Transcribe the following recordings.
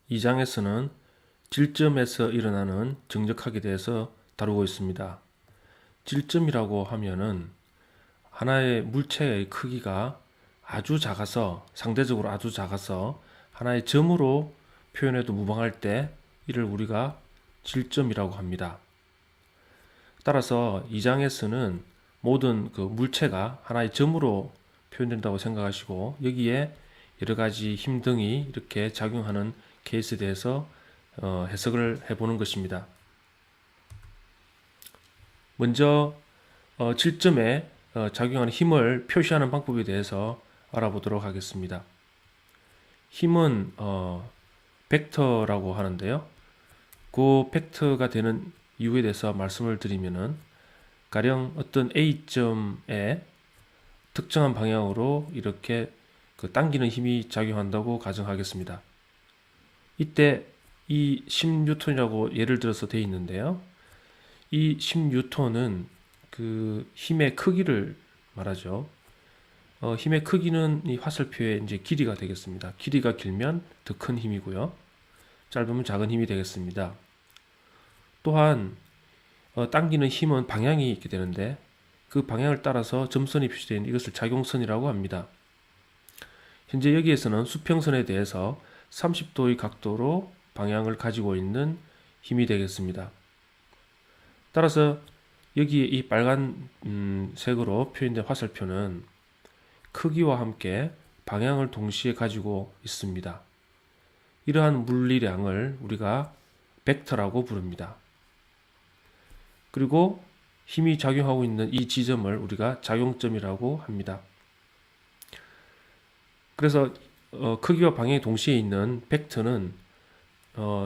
이 장에서는 질점에서 일어나는 정적학에 대해서 다루고 있습니다. 질점이라고 하면은 하나의 물체의 크기가 아주 작아서, 상대적으로 아주 작아서 하나의 점으로 표현해도 무방할 때 이를 우리가 질점이라고 합니다. 따라서 이 장에서는 모든 그 물체가 하나의 점으로 표현된다고 생각하시고, 여기에 여러 가지 힘 등이 이렇게 작용하는 케이스에 대해서 해석을 해보는 것입니다. 먼저 질점에 작용하는 힘을 표시하는 방법에 대해서 알아보도록 하겠습니다. 힘은 벡터라고 하는데요. 그 벡터가 되는 이유에 대해서 말씀을 드리면은, 가령 어떤 A점에 특정한 방향으로 이렇게 그 당기는 힘이 작용한다고 가정하겠습니다. 이때 이 10N이라고 예를 들어서 되어 있는데요. 이 10N은 그 힘의 크기를 말하죠. 힘의 크기는 이 화살표의 이제 길이가 되겠습니다. 길이가 길면 더 큰 힘이고요. 짧으면 작은 힘이 되겠습니다. 또한 당기는 힘은 방향이 있게 되는데, 그 방향을 따라서 점선이 표시되어 있는 이것을 작용선이라고 합니다. 현재 여기에서는 수평선에 대해서 30도의 각도로 방향을 가지고 있는 힘이 되겠습니다. 따라서 여기에 이 빨간 색으로 표현된 화살표는 크기와 함께 방향을 동시에 가지고 있습니다. 이러한 물리량을 우리가 벡터라고 부릅니다. 그리고 힘이 작용하고 있는 이 지점을 우리가 작용점이라고 합니다. 그래서 크기와 방향이 동시에 있는 벡터는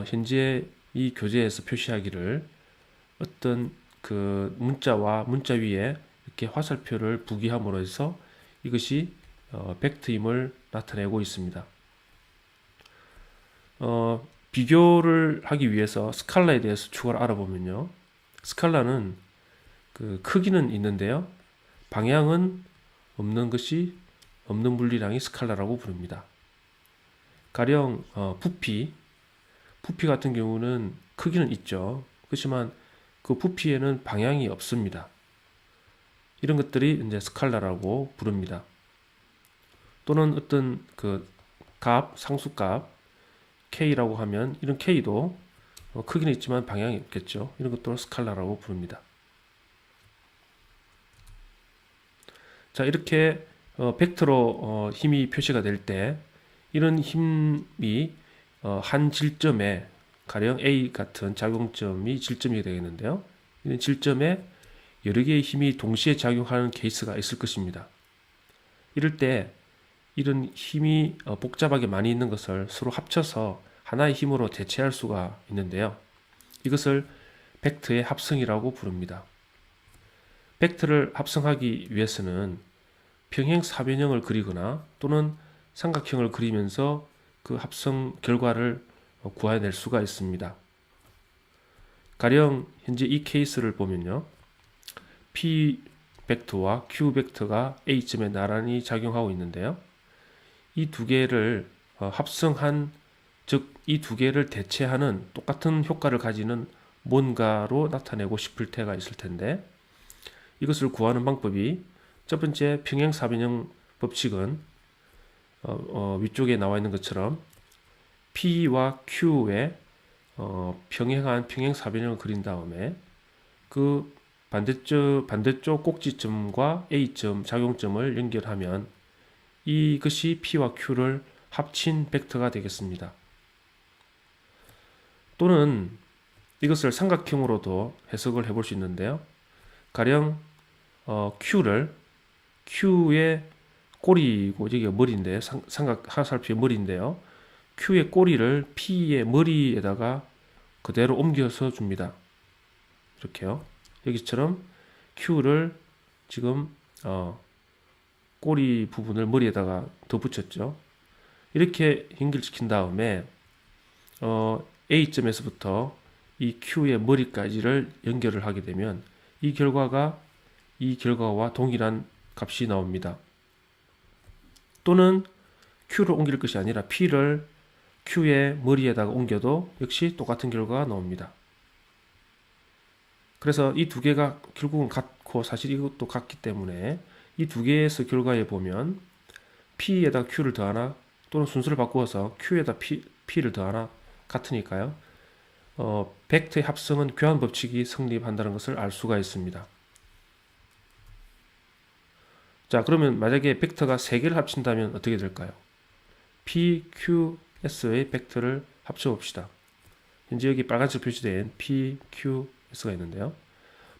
현재 이 교재에서 표시하기를 어떤 그 문자와 문자 위에 이렇게 화살표를 부기함으로 해서 이것이 벡터임을 나타내고 있습니다. 비교를 하기 위해서 스칼라에 대해서 추가로 알아보면요. 스칼라는 그 크기는 있는데요. 방향은 없는 것이, 없는 물리량이 스칼라라고 부릅니다. 가령 부피 같은 경우는 크기는 있죠. 그렇지만 그 부피에는 방향이 없습니다. 이런 것들이 이제 스칼라라고 부릅니다. 또는 어떤 그 값, 상수값 K라고 하면, 이런 K도 크기는 있지만 방향이 없겠죠. 이런 것도 스칼라라고 부릅니다. 자, 이렇게 벡터로 힘이 표시가 될 때, 이런 힘이 한 질점에, 가령 A 같은 작용점이 질점이 되겠는데요. 이런 질점에 여러 개의 힘이 동시에 작용하는 케이스가 있을 것입니다. 이럴 때 이런 힘이 복잡하게 많이 있는 것을 서로 합쳐서 하나의 힘으로 대체할 수가 있는데요. 이것을 벡터의 합성이라고 부릅니다. 벡터를 합성하기 위해서는 평행사변형을 그리거나 또는 삼각형을 그리면서 그 합성 결과를 구해낼 수가 있습니다. 가령 현재 이 케이스를 보면요. P 벡터와 Q 벡터가 A점에 나란히 작용하고 있는데요. 이 두 개를 합성한, 즉 이 두 개를 대체하는 똑같은 효과를 가지는 뭔가로 나타내고 싶을 때가 있을 텐데, 이것을 구하는 방법이, 첫 번째 평행사변형 법칙은 위쪽에 나와 있는 것처럼 P와 Q에 평행한 평행사변형을 그린 다음에 그 반대쪽 꼭지점과 A점, 작용점을 연결하면 이것이 P와 Q를 합친 벡터가 되겠습니다. 또는 이것을 삼각형으로도 해석을 해볼 수 있는데요. 가령 Q의 꼬리고, 여기가 머리인데, 삼각 화살표의 머리인데요. Q의 꼬리를 P의 머리에다가 그대로 옮겨서 줍니다. 이렇게요. 여기처럼 Q를 지금 꼬리 부분을 머리에다가 더 붙였죠. 이렇게 연결시킨 다음에 A점에서부터 이 Q의 머리까지를 연결을 하게 되면 이 결과와 동일한 값이 나옵니다. 또는 Q를 옮길 것이 아니라 P를 Q의 머리에다가 옮겨도 역시 똑같은 결과가 나옵니다. 그래서 이 두 개가 결국은 같고 사실 이것도 같기 때문에 이 두 개에서 결과에 보면 P에다 Q를 더하나 또는 순서를 바꾸어서 Q에다 P를 더하나 같으니까요. 벡터의 합성은 교환 법칙이 성립한다는 것을 알 수가 있습니다. 자, 그러면 만약에 벡터가 3개를 합친다면 어떻게 될까요? P, Q, S의 벡터를 합쳐봅시다. 현재 여기 빨간색 표시된 P, Q, S가 있는데요.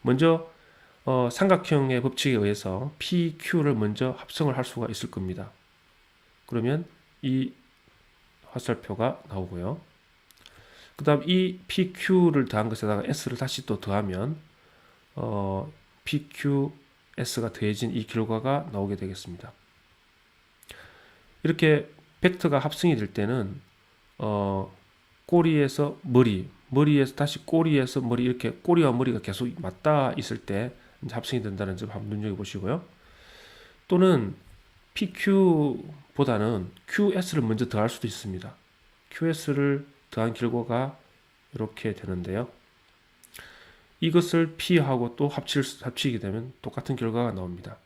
먼저 삼각형의 법칙에 의해서 P, Q를 먼저 합성을 할 수가 있을 겁니다. 그러면 이 화살표가 나오고요. 그 다음 이 PQ를 더한 것에다가 S를 다시 또 더하면 PQ, S가 더해진 이 결과가 나오게 되겠습니다. 이렇게 벡터가 합성이 될 때는 꼬리에서 머리에서 다시 꼬리에서 머리 이렇게 꼬리와 머리가 계속 맞닿아 있을 때 합성이 된다는 점 한번 눈여겨보시고요. 또는 PQ보다는 QS를 먼저 더할 수도 있습니다. QS를 더한 결과가 이렇게 되는데요. 이것을 P하고 또 합치게 되면 똑같은 결과가 나옵니다.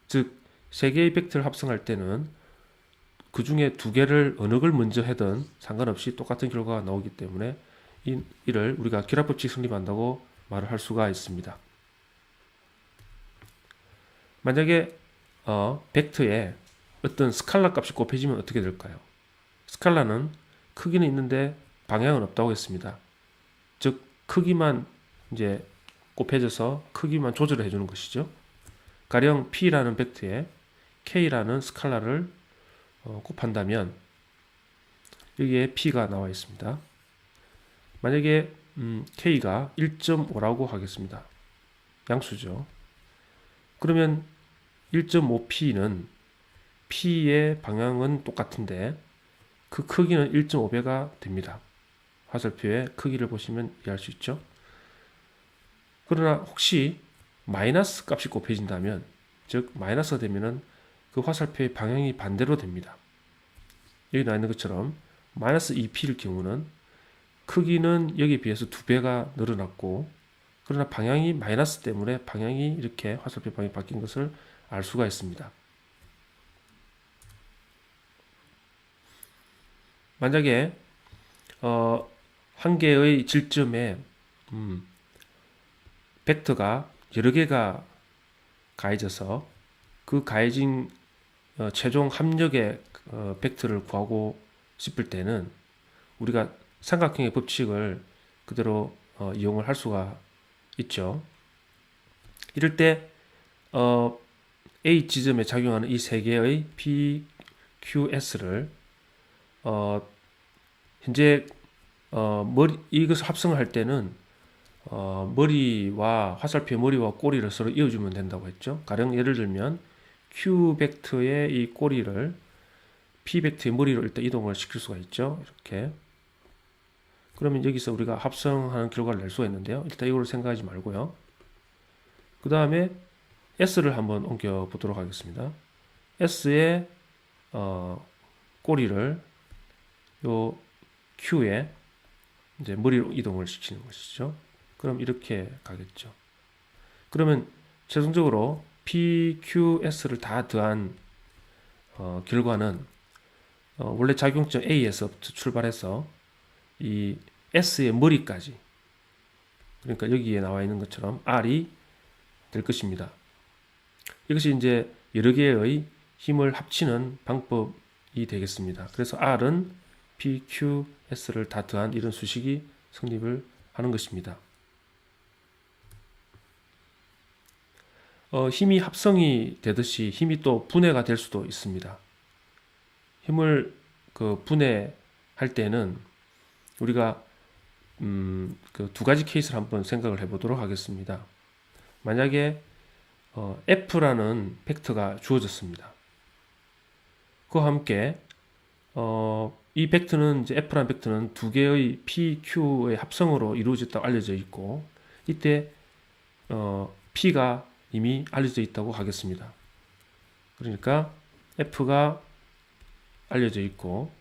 즉, 3개의 벡터를 합성할 때는 그 중에 2개를 어느 걸 먼저 하든 상관없이 똑같은 결과가 나오기 때문에 이를 우리가 결합법칙 성립한다고 말을 할 수가 있습니다. 만약에 벡터에 어떤 스칼라 값이 곱해지면 어떻게 될까요? 스칼라는 크기는 있는데 방향은 없다고 했습니다. 즉 크기만 이제 곱해져서 크기만 조절을 해주는 것이죠. 가령 P라는 벡터에 K라는 스칼라를 곱한다면 여기에 P가 나와 있습니다. 만약에 K가 1.5라고 하겠습니다. 양수죠. 그러면 1.5P는 P의 방향은 똑같은데 그 크기는 1.5배가 됩니다. 화살표의 크기를 보시면 이해할 수 있죠. 그러나 혹시 마이너스 값이 곱해진다면, 즉 마이너스가 되면은 그 화살표의 방향이 반대로 됩니다. 여기 나와 있는 것처럼 마이너스 2p일 경우는 크기는 여기에 비해서 2배가 늘어났고, 그러나 방향이 마이너스 때문에 방향이 이렇게 화살표 방향이 바뀐 것을 알 수가 있습니다. 만약에 한 개의 질점에 벡터가 여러 개가 가해져서 그 가해진 최종 합력의 벡터를 구하고 싶을 때는 우리가 삼각형의 법칙을 그대로 이용을 할 수가 있죠. 이럴 때 A 지점에 작용하는 이 세 개의 P, Q, S를 현재 이것을 합성을 할 때는 머리와 화살표의 머리와 꼬리를 서로 이어주면 된다고 했죠. 가령 예를 들면 Q 벡터의 이 꼬리를 P 벡터의 머리로 일단 이동을 시킬 수가 있죠. 이렇게. 그러면 여기서 우리가 합성하는 결과를 낼 수가 있는데요. 일단 이걸 생각하지 말고요. 그 다음에 S를 한번 옮겨 보도록 하겠습니다. S의 꼬리를 요 Q에 이제 머리로 이동을 시키는 것이죠. 그럼 이렇게 가겠죠. 그러면 최종적으로 P, Q, S를 다 더한 결과는 원래 작용점 A에서부터 출발해서 이 S의 머리까지, 그러니까 여기에 나와 있는 것처럼 R이 될 것입니다. 이것이 이제 여러 개의 힘을 합치는 방법이 되겠습니다. 그래서 R은 P, Q, S를 다 더한 이런 수식이 성립을 하는 것입니다. 힘이 합성이 되듯이 힘이 또 분해가 될 수도 있습니다. 힘을 분해할 때는 우리가 그 두 가지 케이스를 한번 생각을 해보도록 하겠습니다. 만약에 F라는 벡터가 주어졌습니다. 그와 함께 이 벡터는 이제 F라는 벡터는 두 개의 P, Q의 합성으로 이루어졌다고 알려져 있고, 이때 P가 이미 알려져 있다고 하겠습니다. 그러니까 F가 알려져 있고,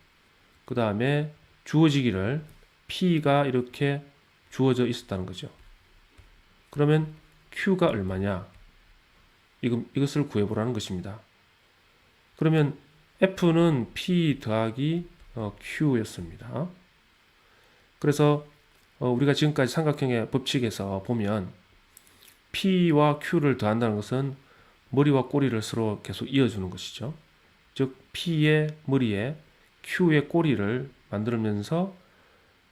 그 다음에 주어지기를 P가 이렇게 주어져 있었다는 거죠. 그러면 Q가 얼마냐? 이것을 구해보라는 것입니다. 그러면 F는 P 더하기 Q였습니다. 그래서 우리가 지금까지 삼각형의 법칙에서 보면 P와 Q를 더한다는 것은 머리와 꼬리를 서로 계속 이어주는 것이죠. 즉 P의 머리에 Q의 꼬리를 만들면서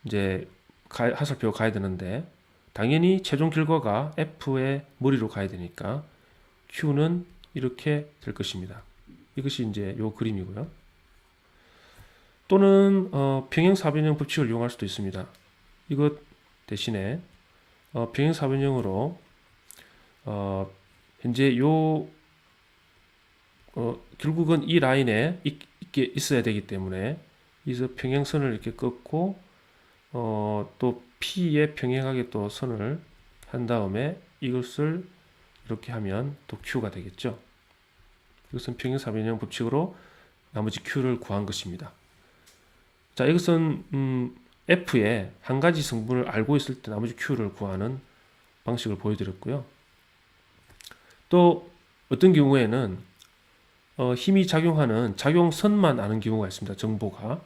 이제 하살표가 가야 되는데, 당연히 최종 결과가 F의 머리로 가야 되니까 Q는 이렇게 될 것입니다. 이것이 이제 요 그림이고요. 또는 평행사변형 법칙을 이용할 수도 있습니다. 이것 대신에 평행사변형으로 현재 결국은 이 라인에 있게 있어야 되기 때문에 여기서 평행선을 이렇게 긋고 또 P에 평행하게 또 선을 한 다음에 이것을 이렇게 하면 또 Q가 되겠죠. 이것은 평행사변형 법칙으로 나머지 Q를 구한 것입니다. 자, 이것은 F의 한 가지 성분을 알고 있을 때 나머지 Q를 구하는 방식을 보여드렸고요. 또 어떤 경우에는 힘이 작용하는 작용선만 아는 경우가 있습니다. 정보가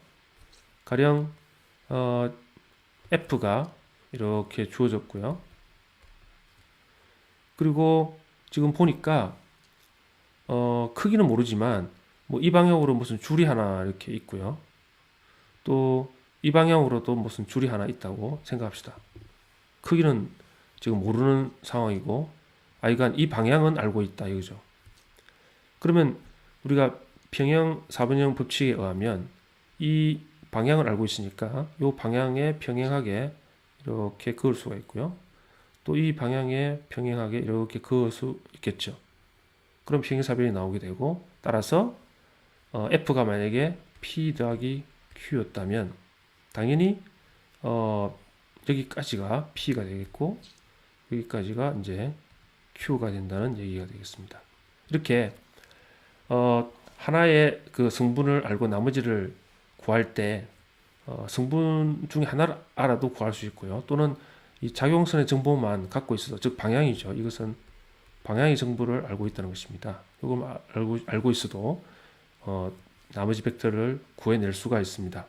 가령 F가 이렇게 주어졌고요. 그리고 지금 보니까 크기는 모르지만 뭐 이 방향으로 무슨 줄이 하나 이렇게 있고요. 또 이 방향으로도 무슨 줄이 하나 있다고 생각합시다. 크기는 지금 모르는 상황이고 하여간 이 방향은 알고 있다 이거죠. 그러면 우리가 평행4변형 법칙에 의하면 이 방향을 알고 있으니까 이 방향에 평행하게 이렇게 그을 수가 있고요. 또 이 방향에 평행하게 이렇게 그을 수 있겠죠. 그럼 평행사변이 나오게 되고, 따라서 F가 만약에 P 더하기 Q였다면 당연히 여기까지가 P가 되겠고 여기까지가 이제 Q가 된다는 얘기가 되겠습니다. 이렇게 하나의 그 성분을 알고 나머지를 구할 때 성분 중에 하나를 알아도 구할 수 있고요. 또는 이 작용선의 정보만 갖고 있어도, 즉 방향이죠. 이것은 방향의 정보를 알고 있다는 것입니다. 이걸 알고 있어도 나머지 벡터를 구해낼 수가 있습니다.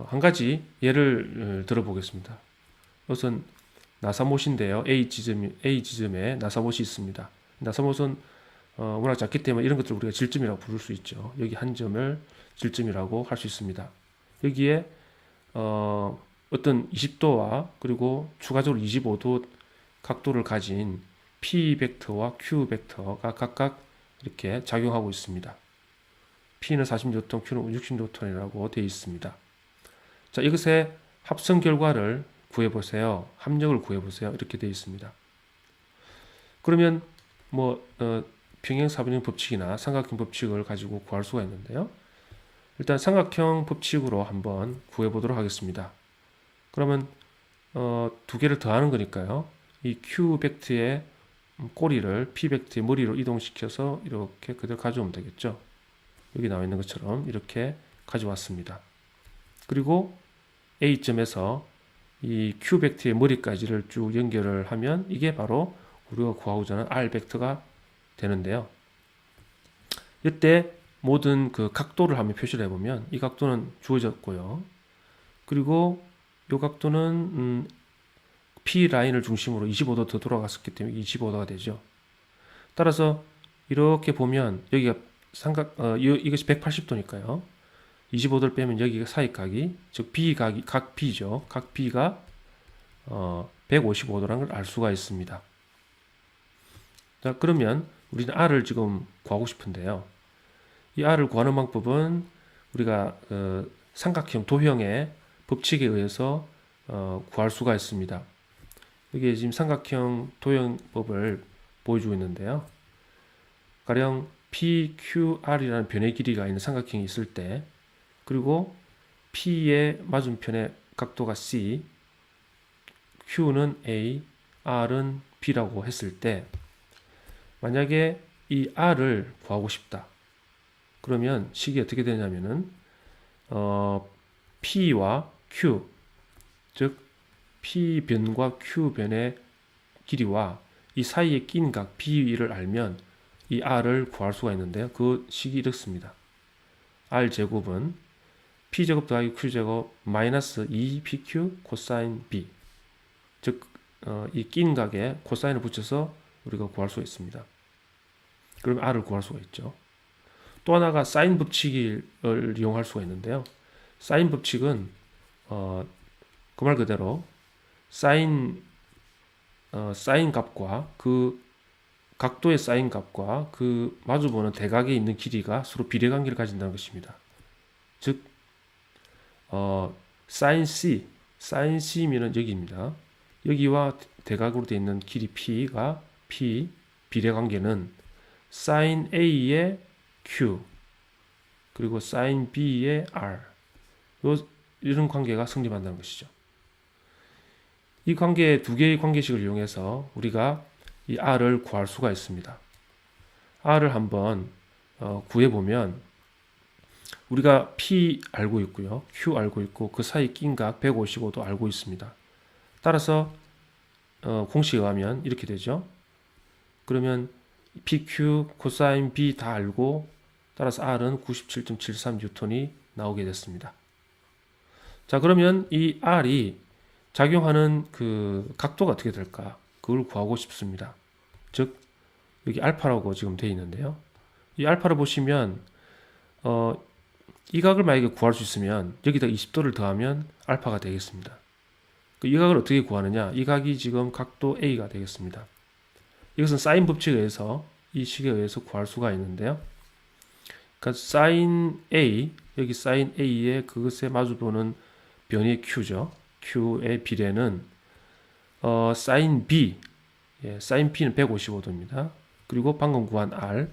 한 가지 예를 들어보겠습니다. 이것은 나사못인데요. A 지점에 나사못이 있습니다. 나사못은 워낙 작기 때문에 이런 것들을 우리가 질점이라고 부를 수 있죠. 여기 한 점을 질점이라고 할 수 있습니다. 여기에 어떤 20도와 그리고 추가적으로 25도 각도를 가진 P 벡터와 Q 벡터가 각각 이렇게 작용하고 있습니다. P는 40뉴턴, Q는 60뉴턴이라고 되어 있습니다. 자, 이것의 합성 결과를 구해보세요. 합력을 구해보세요. 이렇게 되어 있습니다. 그러면 평행사변형 법칙이나 삼각형 법칙을 가지고 구할 수가 있는데요. 일단 삼각형 법칙으로 한번 구해보도록 하겠습니다. 그러면 두 개를 더하는 거니까요. 이 Q 벡터의 꼬리를 P 벡터의 머리로 이동시켜서 이렇게 그대로 가져오면 되겠죠. 여기 나와 있는 것처럼 이렇게 가져왔습니다. 그리고 A점에서 이 Q 벡터의 머리까지를 쭉 연결을 하면 이게 바로 우리가 구하고자 하는 R 벡터가 되는데요. 이때 모든 그 각도를 한번 표시를 해보면 이 각도는 주어졌고요. 그리고 이 각도는 P 라인을 중심으로 25도 더 돌아갔었기 때문에 25도가 되죠. 따라서 이렇게 보면 여기가 이것이 180도니까요. 25도를 빼면 여기가 사이각이, 즉 B각이, 각 B죠. 각 B가 155도라는 걸 알 수가 있습니다. 자, 그러면 우리는 R을 지금 구하고 싶은데요. 이 R을 구하는 방법은 우리가 삼각형 도형의 법칙에 의해서 구할 수가 있습니다. 여기 지금 삼각형 도형법을 보여주고 있는데요. 가령 PQR이라는 변의 길이가 있는 삼각형이 있을 때, 그리고 P의 맞은편의 각도가 C, Q는 A, R은 B라고 했을 때, 만약에 이 R을 구하고 싶다. 그러면 식이 어떻게 되냐면은 P와 Q, 즉 P변과 Q변의 길이와 이 사이에 낀 각 B를 알면 이 R을 구할 수가 있는데요. 그 식이 이렇습니다. R 제곱은 P제곱 더하기 Q제곱 마이너스 2PQ 코사인 B, 즉 이 낀 각에 코사인을 붙여서 우리가 구할 수가 있습니다. 그러면 R을 구할 수가 있죠. 또 하나가 사인 법칙을 이용할 수가 있는데요. 사인 법칙은 그 말 그대로 사인 값과 그 각도의 사인 값과 그 마주보는 대각에 있는 길이가 서로 비례관계를 가진다는 것입니다. 즉 사인 C면은 여기입니다. 여기와 대각으로 되어 있는 길이 P가 P 비례관계는 사인 A의 Q 그리고 사인 B의 R, 이런 관계가 성립한다는 것이죠. 이 관계 두 개의 관계식을 이용해서 우리가 이 R을 구할 수가 있습니다. R을 한번 구해보면 우리가 P 알고 있고요. Q 알고 있고 그 사이 낀 각 155도 알고 있습니다. 따라서 공식에 의하면 이렇게 되죠. 그러면 PQ, 코사인 B 다 알고 따라서 R은 97.73N이 나오게 됐습니다. 자, 그러면 이 R이 작용하는 그 각도가 어떻게 될까? 그걸 구하고 싶습니다. 즉 여기 알파라고 지금 되어 있는데요. 이 알파를 보시면 이 각을 만약에 구할 수 있으면 여기다 20도를 더하면 알파가 되겠습니다. 이 각을 어떻게 구하느냐? 이 각이 지금 각도 A가 되겠습니다. 이것은 사인 법칙에 의해서 이 식에 의해서 구할 수가 있는데요. 그러니까 사인 A, 여기 사인 A의 그것에 마주보는 변이 Q죠. Q의 비례는 사인 B, 사인 B는 155도입니다. 그리고 방금 구한 R,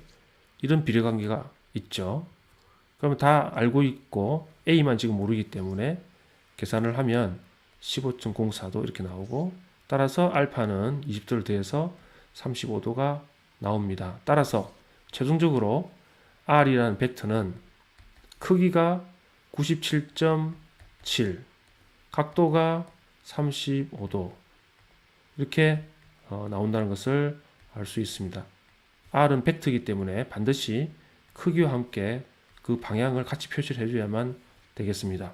이런 비례관계가 있죠. 그러면 다 알고 있고 A만 지금 모르기 때문에 계산을 하면 15.04도 이렇게 나오고, 따라서 알파는 20도를 더해서 35도가 나옵니다. 따라서 최종적으로 R이라는 벡터는 크기가 97.7, 각도가 35도 이렇게 나온다는 것을 알 수 있습니다. R은 벡터이기 때문에 반드시 크기와 함께 그 방향을 같이 표시를 해줘야만 되겠습니다.